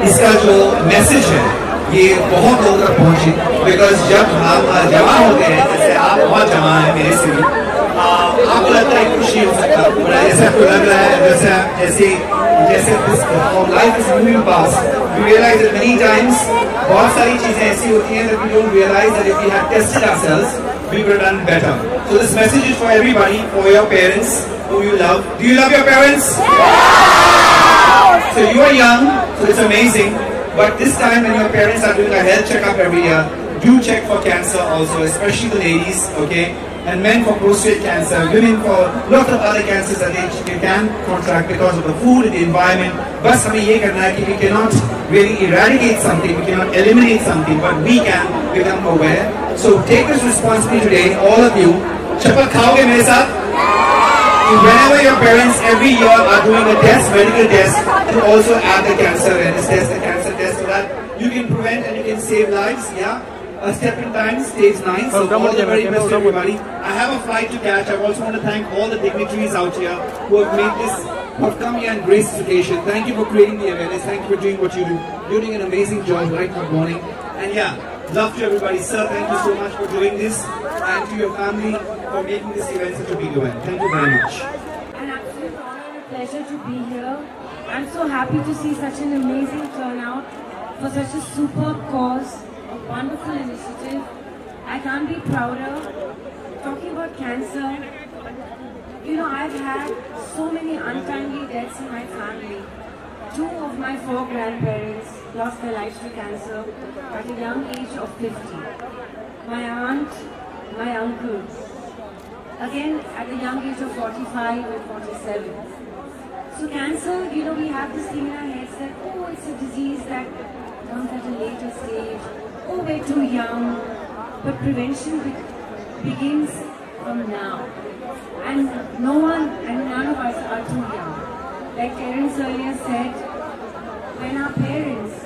इसका जो मैसेज है ये बहुत लोगों तक पहुंचे, बिकॉज जब हम जमा होते हैं, जैसे आप बहुत जमा है मेरे से भी, आपको लगता है खुशी हो सकता है, जैसे आपको लग रहा है जैसे life is moving fast, we realise that many times बहुत सारी चीजें ऐसी होती हैं that we don't realize that if we had tested ourselves, we would have done better. So this message is for everybody, for your parents who you love. Do you love your parents? Yeah! So you are young, so it's amazing. But this time when your parents are doing a health checkup every year, do check for cancer also, especially the ladies, okay? And men for prostate cancer, women for lots of other cancers that they can contract because of the food and the environment. Bas hame ye karna hai ki we cannot really eradicate something, we cannot eliminate something, but we can become aware. So take this responsibility today, all of you. Chappal khaoge mere saath? Whenever your parents every year are doing a test, medical test, to also add the cancer awareness test, the cancer test, so that you can prevent and you can save lives, yeah? A step in time, stage 9. So all the very best to everybody. I have a flight to catch. I also want to thank all the dignitaries out here who have made this, who have come here and graced this occasion. Thank you for creating the awareness. Thank you for doing what you do. You're doing an amazing job right from morning. And yeah, love to everybody. Sir, thank you so much for doing this, and to your family for making this event such a big event. Thank you very much. An absolute honor and a pleasure to be here. I'm so happy to see such an amazing turnout for such a superb cause. Wonderful initiative. I can't be prouder. Talking about cancer, you know, I've had so many untimely deaths in my family. 2 of my 4 grandparents lost their lives to cancer at a young age of 50. My aunt, my uncle, again at a young age of 45 and 47. So cancer, you know, we have this thing in our heads that, oh, it's a disease that comes at a later stage. Oh, we're too young, but prevention begins from now, and no one and none of us are too young. Like Terence earlier said, when our parents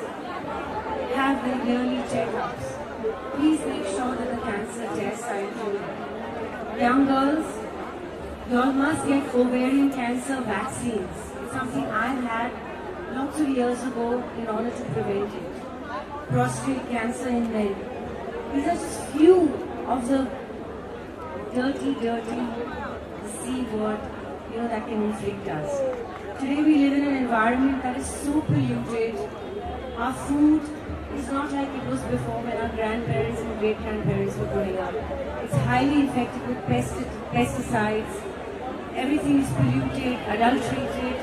have their yearly checkups, please make sure that the cancer tests are included. Young girls, you all must get ovarian cancer vaccines. It's something I had lots of years ago in order to prevent it. Prostate cancer in men. These are just few of the dirty C word, you know, that can inflict us. Today we live in an environment that is so polluted. Our food is not like it was before when our grandparents and great-grandparents were growing up. It's highly infected with pesticides. Everything is polluted, adulterated.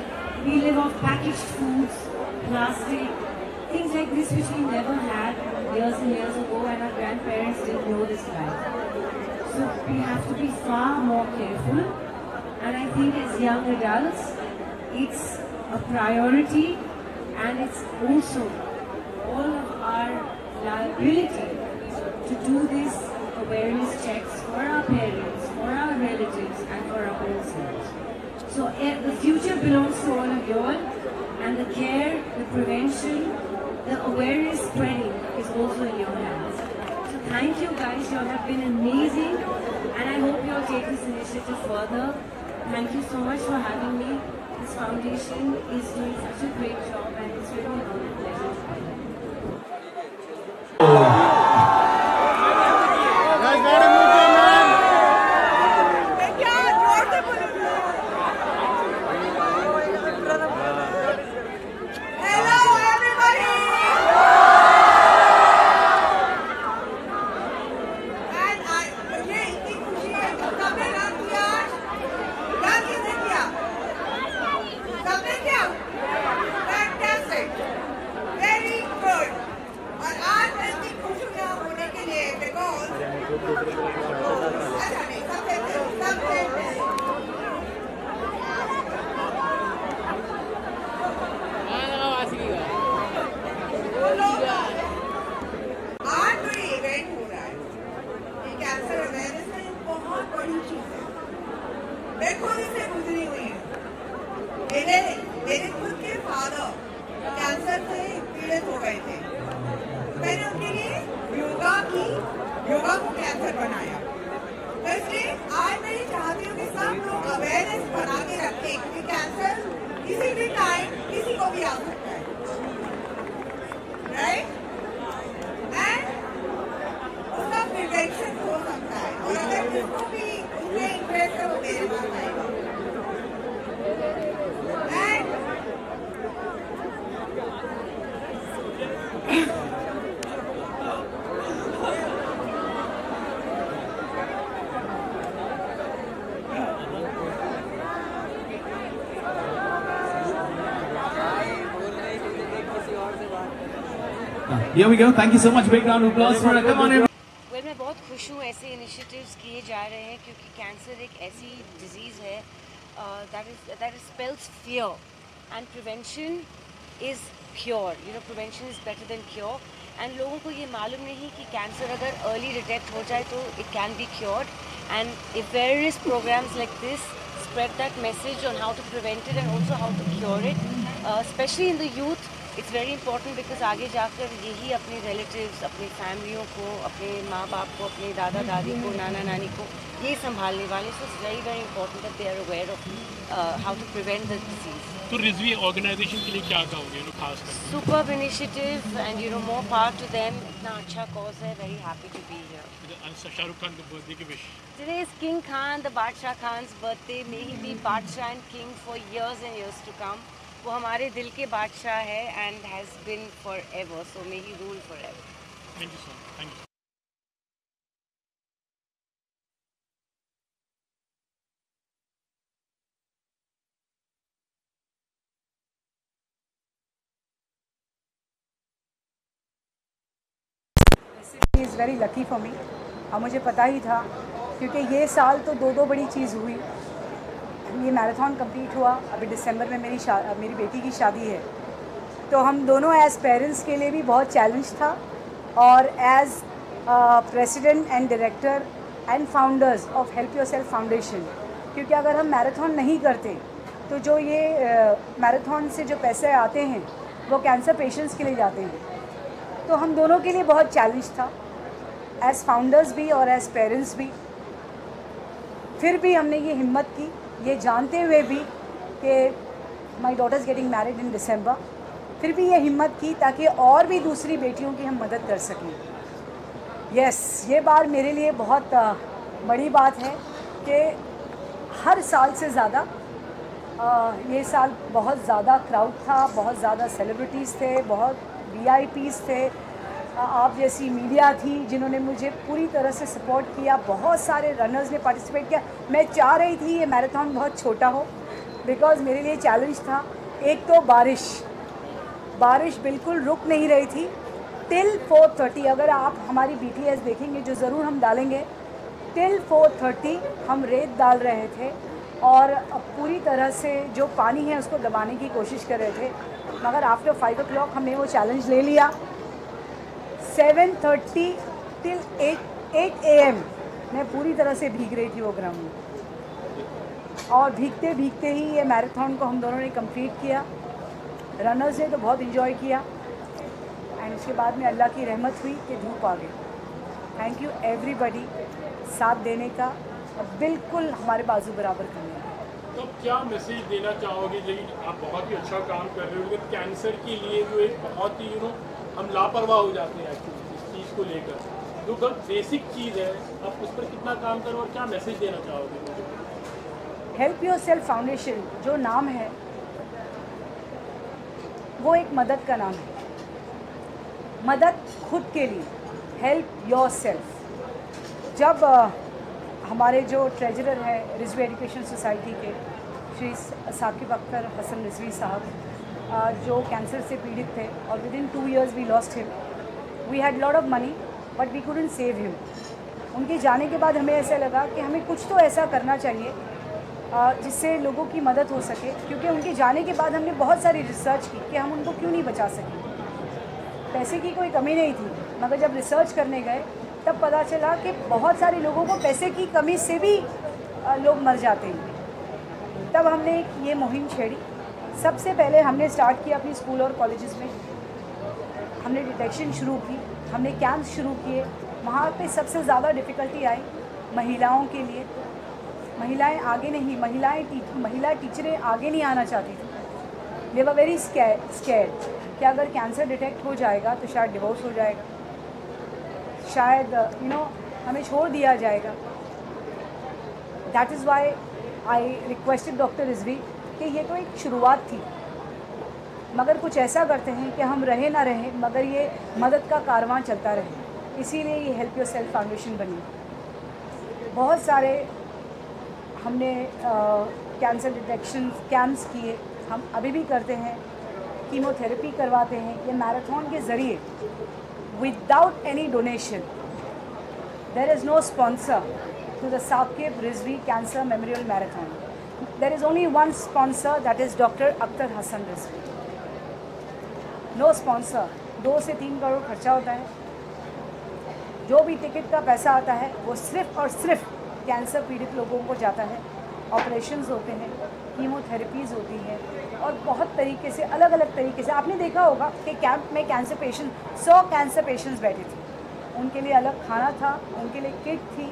We live off packaged foods, plastic, things like this which we never had years and years ago, and our grandparents didn't know this life. So we have to be far more careful, and I think as young adults, it's a priority, and it's also all of our liability to do this awareness checks for our parents, for our relatives, and for our own selves. So the future belongs to all of you all, and the care, the prevention, the awareness spreading is also in your hands. So thank you guys, you all have been amazing, and I hope you all take this initiative further. Thank you so much for having me. This foundation is doing such a great job, and it's really an honor and pleasure to be here. मेरे खुद के father cancer से पीड़ित हो गए थे। मैंने उनके लिए योगा को कैंसर बनाया। तो इसलिए आज मैं ये चाहती हूँ कि सब लोग अवेयरनेस बना के रखें कि कैंसर किसी भी टाइम किसी को भी आ सकता है। राइट, एंड उसका प्रिवेंशन हो सकता है, और अगर जिसको भी उसमें इंटरेस्ट है वो मेरे पास आएगा। And Here we go. Thank you so much. Big round of applause for her. Come on, everyone. Well, मैं बहुत खुश हूँ ऐसे इनिशिएटिव्स किए जा रहे हैं क्योंकि कैंसर एक ऐसी डिजीज़ है that spells fear and prevention is cure. You know, prevention is better than cure. And लोगों को ये मालूम नहीं कि कैंसर अगर early detect हो जाए तो it can be cured. And if various programs like this spread that message on how to prevent it and also how to cure it, especially in the youth, it's very important because आगे जाकर यही अपने relatives, अपनी फैमिलियों को, अपने माँ बाप को, अपने दादा दादी को, नाना नानी को ये संभालने वाले. So it's very very important that they are aware of how to prevent the disease. तो रिजवी ऑर्गेनाइजेशन के लिए क्या कहोगे खास कर? Superb initiative and you know more power to them. इतना अच्छा cause है. Very happy to be here. Shahrukh Khan के बर्थडे के wish. Today is King Khan, the Badshah Khan's birthday. May he be Badshah and King for years and years to come. वो हमारे दिल के बादशाह है and has been forever. So may he rule forever. Thank you so much. Thank you. Is very lucky for me. और मुझे पता ही था क्योंकि ये साल तो दो बड़ी चीज़ हुई. ये मैराथन कंप्लीट हुआ, अभी दिसंबर में मेरी बेटी की शादी है, तो हम दोनों एज पेरेंट्स के लिए भी बहुत चैलेंज था, और as president and director and founders of Help Yourself Foundation, क्योंकि अगर हम मैराथन नहीं करते तो जो ये मैराथन से जो पैसे आते हैं वो कैंसर पेशेंट्स के लिए जाते हैं. तो हम दोनों के लिए बहुत चैलेंज था, एज फाउंडर्स भी और एज पेरेंट्स भी. फिर भी हमने ये हिम्मत की, ये जानते हुए भी कि my daughter is getting married in December, फिर भी ये हिम्मत की ताकि और भी दूसरी बेटियों की हम मदद कर सकें. यस, ये बात मेरे लिए बहुत बड़ी बात है कि हर साल से ज़्यादा ये साल बहुत ज़्यादा क्राउड था, बहुत ज़्यादा सेलिब्रिटीज़ थे, बहुत VIPs थे, आप जैसी मीडिया थी जिन्होंने मुझे पूरी तरह से सपोर्ट किया. बहुत सारे रनर्स ने पार्टिसिपेट किया. मैं चाह रही थी ये मैराथन बहुत छोटा हो, बिकॉज़ मेरे लिए चैलेंज था. एक तो बारिश बिल्कुल रुक नहीं रही थी टिल 4:30. अगर आप हमारी BTS देखेंगे, जो ज़रूर हम डालेंगे, टिल 4:30 हम रेत डाल रहे थे और पूरी तरह से जो पानी है उसको दबाने की कोशिश कर रहे थे. मगर आफ्टर 5 o'clock हमने वो चैलेंज ले लिया. 7:30 टिल 8 AM मैं पूरी तरह से भीग रही थी वो ग्राउंड में, और भीगते भीगते ही ये मैराथन को हम दोनों ने कंप्लीट किया. रनर्स ने तो बहुत इन्जॉय किया, एंड उसके बाद में अल्लाह की रहमत हुई कि धूप आ गई. थैंक यू एवरीबडी साथ देने का और बिल्कुल हमारे बाजू बराबर करने का. तो क्या मैसेज देना चाहोगे? लेकिन आप बहुत ही अच्छा काम कर रहे हो, लेकिन कैंसर के लिए जो एक बहुत ही हम लापरवाह हो जाते हैं एक्चुअली इस चीज़ को लेकर. जो बहुत बेसिक चीज़ है, आप उस पर कितना काम करो और क्या मैसेज देना चाहोगे? हेल्प योरसेल्फ फाउंडेशन जो नाम है वो एक मदद का नाम है. मदद खुद के लिए, हेल्प योरसेल्फ. जब हमारे जो ट्रेजरर है रिजवी एजुकेशन सोसाइटी के श्री साकिब अख्तर हसन रिजवी साहब, जो कैंसर से पीड़ित थे और within 2 years we lost him. We had lot of money but we couldn't save him. उनके जाने के बाद हमें ऐसा लगा कि हमें कुछ तो ऐसा करना चाहिए जिससे लोगों की मदद हो सके, क्योंकि उनके जाने के बाद हमने बहुत सारी रिसर्च की कि हम उनको क्यों नहीं बचा सके. पैसे की कोई कमी नहीं थी, मगर जब रिसर्च करने गए तब पता चला कि बहुत सारे लोगों को पैसे की कमी से भी लोग मर जाते हैं. तब हमने ये मुहिम छेड़ी. सबसे पहले हमने स्टार्ट किया अपनी स्कूल और कॉलेजेस में. हमने डिटेक्शन शुरू की, हमने कैंप शुरू किए. वहाँ पे सबसे ज़्यादा डिफ़िकल्टी आई महिलाओं के लिए. महिलाएं आगे नहीं, महिला टीचरें आगे नहीं आना चाहती थी. दे वर वेरी स्कैर्ड कि अगर कैंसर डिटेक्ट हो जाएगा तो शायद डिवोर्स हो जाएगा, शायद हमें छोड़ दिया जाएगा। That is why I requested doctor Rizvi कि ये तो एक शुरुआत थी, मगर कुछ ऐसा करते हैं कि हम रहे ना रहे मगर ये मदद का कारवां चलता रहे। इसीलिए ये हेल्प योरसेल्फ फाउंडेशन बनी। बहुत सारे हमने कैंसर डिटेक्शन कैंप्स किए, हम अभी भी करते हैं, कीमोथेरेपी करवाते हैं। ये मैराथन के ज़रिए without any donation, there is no sponsor to the Saqib Rizvi Cancer Memorial Marathon. There is only one sponsor, that is Dr. Akhtar Hassan Rizvi. No sponsor. 2 से 3 करोड़ खर्चा होता है। जो भी टिकट का पैसा आता है वो सिर्फ और सिर्फ कैंसर पीड़ित लोगों को जाता है। ऑपरेशंस होते हैं, कीमोथेरेपीज़ होती हैं और बहुत तरीके से अलग अलग तरीके से। आपने देखा होगा कि कैंप में कैंसर पेशेंट 100 कैंसर पेशेंट्स बैठे थे, उनके लिए अलग खाना था, उनके लिए किट थी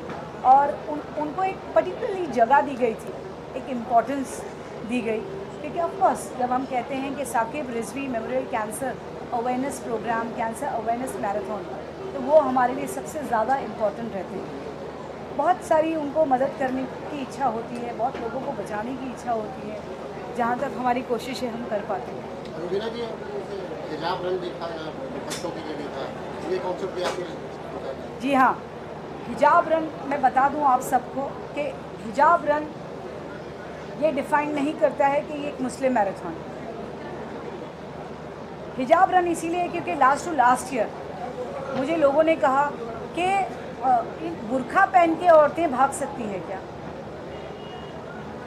और उनको एक पर्टिकुलरली जगह दी गई थी, एक इम्पोर्टेंस दी गई। क्योंकि ऑफकोर्स जब हम कहते हैं कि Saqib Rizvi Memorial Cancer Awareness Programme, cancer awareness marathon, तो वो हमारे लिए सबसे ज़्यादा इम्पोर्टेंट रहते हैं। बहुत सारी उनको मदद करने की इच्छा होती है, बहुत लोगों को बचाने की इच्छा होती है, जहाँ तक हमारी कोशिश है हम कर पाते हैं। जी हाँ, हिजाब रन मैं बता दूं आप सबको कि हिजाब रन ये डिफ़ाइन नहीं करता है कि ये एक मुस्लिम मैराथन। हिजाब रन इसीलिए क्योंकि लास्ट ईयर मुझे लोगों ने कहा कि बुर्खा पहन के औरतें भाग सकती हैं क्या,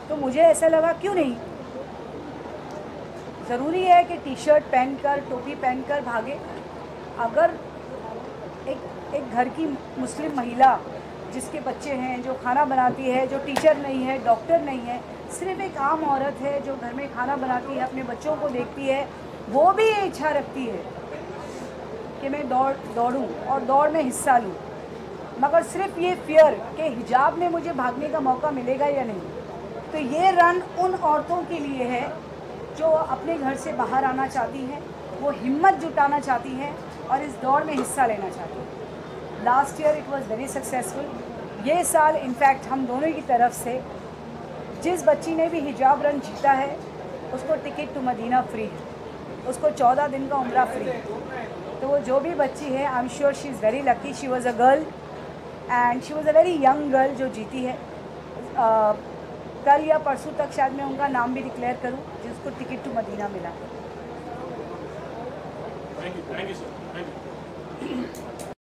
तो मुझे ऐसा लगा क्यों नहीं, ज़रूरी है कि टी शर्ट पहनकर, टोपी पहनकर भागे। अगर एक घर की मुस्लिम महिला जिसके बच्चे हैं, जो खाना बनाती है, जो टीचर नहीं है, डॉक्टर नहीं है, सिर्फ एक आम औरत है जो घर में खाना बनाती है, अपने बच्चों को देखती है, वो भी ये इच्छा रखती है कि मैं दौड़ूं और दौड़ में हिस्सा लूं, मगर सिर्फ ये फियर कि हिजाब में मुझे भागने का मौका मिलेगा या नहीं। तो ये रन उन औरतों के लिए है जो अपने घर से बाहर आना चाहती हैं, वो हिम्मत जुटाना चाहती हैं और इस दौड़ में हिस्सा लेना चाहती हैं। Last year it was very successful. ये साल इनफैक्ट हम दोनों की तरफ से जिस बच्ची ने भी हिजाब रन जीता है उसको टिकट टू मदीना फ्री है, उसको 14 दिन का उम्रा फ्री है। तो वो जो भी बच्ची है, I am sure she is very lucky, she was a girl and she was a very young girl जो जीती है। कल या परसों तक शायद मैं उनका नाम भी डिक्लेयर करूं जिसको टिकट टू मदीना मिला। Thank you sir, thank you.